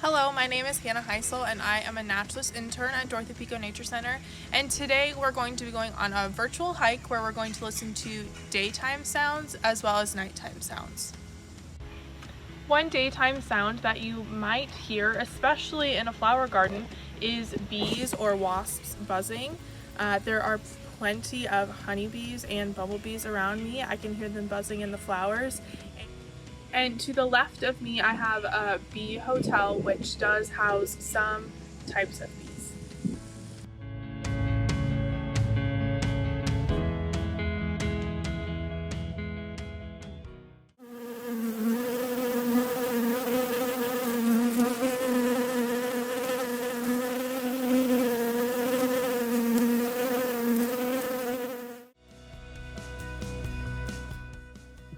Hello, my name is Hannah Heisel and I am a naturalist intern at Dorothy Pico Nature Center, and today we're going to be going on a virtual hike where we're going to listen to daytime sounds as well as nighttime sounds. One daytime sound that you might hear, especially in a flower garden, is bees or wasps buzzing. There are plenty of honeybees and bumblebees around me. I can hear them buzzing in the flowers. And to the left of me, I have a bee hotel, which does house some types of bees.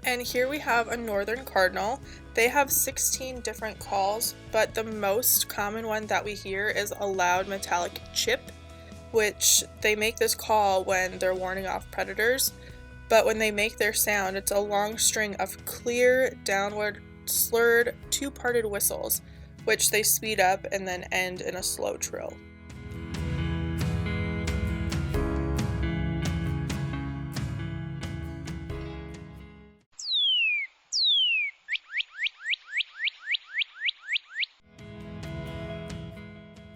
And here we have a northern cardinal. They have 16 different calls, but the most common one that we hear is a loud metallic chip, which they make this call when they're warning off predators. But when they make their sound, it's a long string of clear, downward, slurred, two-parted whistles, which they speed up and then end in a slow trill.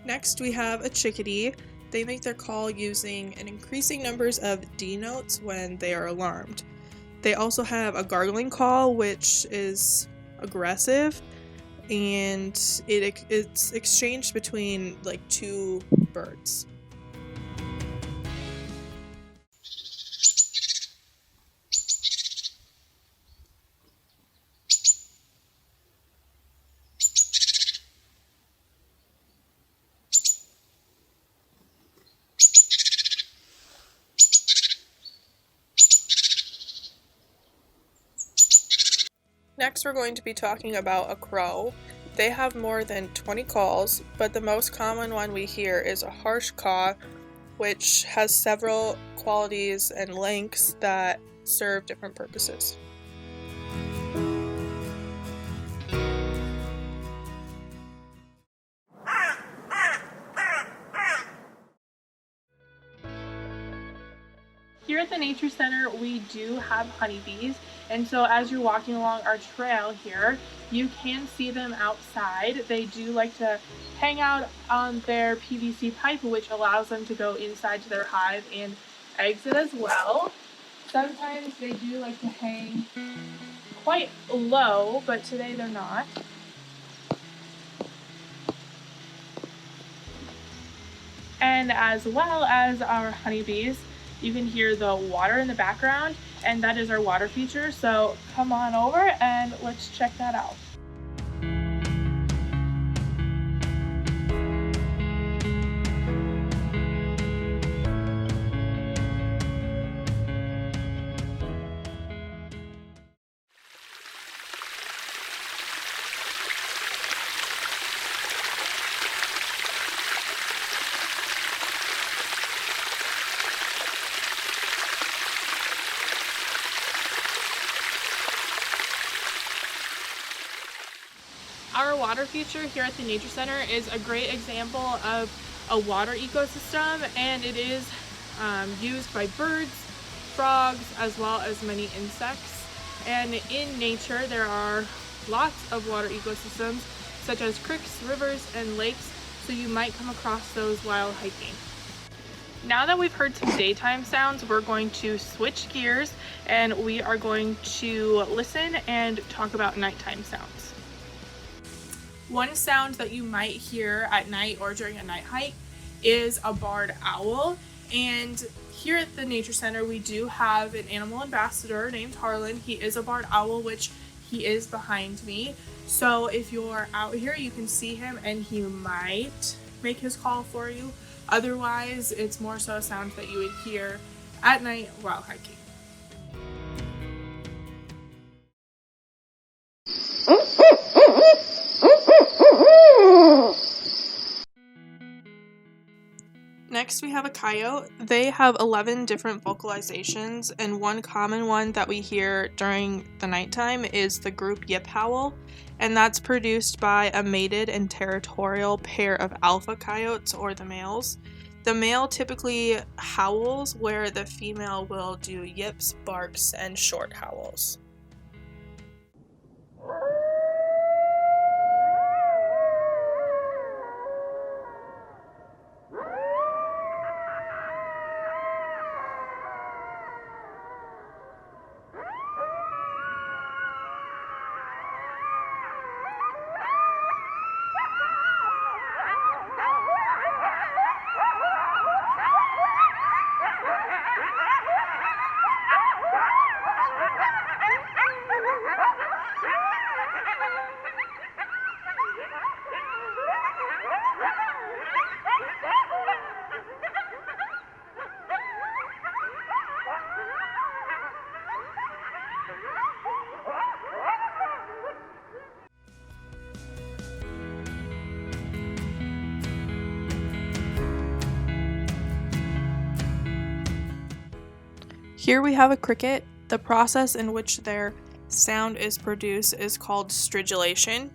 Next, we have a chickadee. They make their call using an increasing numbers of D notes when they are alarmed. They also have a gargling call, which is aggressive, and it's exchanged between like two birds. Next, we're going to be talking about a crow. They have more than 20 calls, but the most common one we hear is a harsh caw, which has several qualities and lengths that serve different purposes. Here at the Nature Center, we do have honeybees, and so as you're walking along our trail here, you can see them outside. They do like to hang out on their PVC pipe, which allows them to go inside to their hive and exit as well. Sometimes they do like to hang quite low, but today they're not. And as well as our honeybees, you can hear the water in the background, and that is our water feature. So come on over and let's check that out. Our water feature here at the Nature Center is a great example of a water ecosystem, and it is used by birds, frogs, as well as many insects. And in nature, there are lots of water ecosystems, such as creeks, rivers, and lakes, so you might come across those while hiking. Now that we've heard some daytime sounds, we're going to switch gears and we are going to listen and talk about nighttime sounds. One sound that you might hear at night or during a night hike is a barred owl. And here at the Nature Center, we do have an animal ambassador named Harlan. He is a barred owl, which he is behind me. So if you're out here, you can see him and he might make his call for you. Otherwise, it's more so a sound that you would hear at night while hiking. Next Next we have a coyote. They have 11 different vocalizations, and one common one that we hear during the nighttime is the group yip howl, and that's produced by a mated and territorial pair of alpha coyotes, or the males. The male typically howls, where the female will do yips, barks, and short howls. Here we have a cricket. The process in which their sound is produced is called stridulation.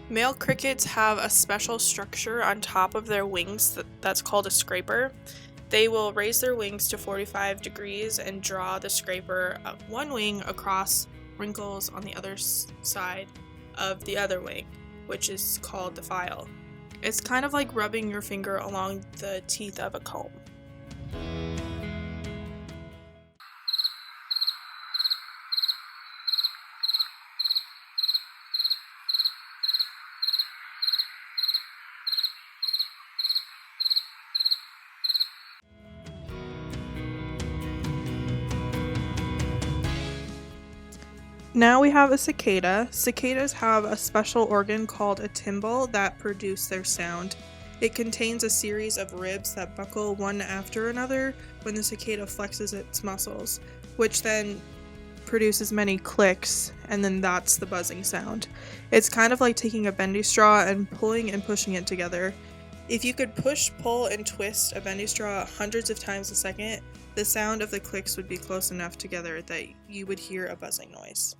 Male crickets have a special structure on top of their wings that's called a scraper. They will raise their wings to 45 degrees and draw the scraper of one wing across wrinkles on the other side of the other wing, which is called the file. It's kind of like rubbing your finger along the teeth of a comb. Now we have a cicada. Cicadas have a special organ called a timbal that produce their sound. It contains a series of ribs that buckle one after another when the cicada flexes its muscles, which then produces many clicks, and then that's the buzzing sound. It's kind of like taking a bendy straw and pulling and pushing it together. If you could push, pull, and twist a bendy straw hundreds of times a second, the sound of the clicks would be close enough together that you would hear a buzzing noise.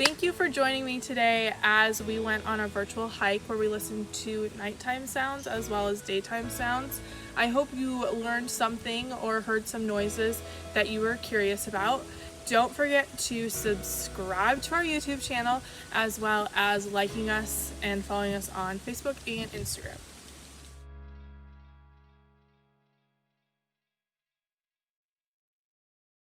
Thank you for joining me today as we went on a virtual hike where we listened to nighttime sounds as well as daytime sounds. I hope you learned something or heard some noises that you were curious about. Don't forget to subscribe to our YouTube channel as well as liking us and following us on Facebook and Instagram.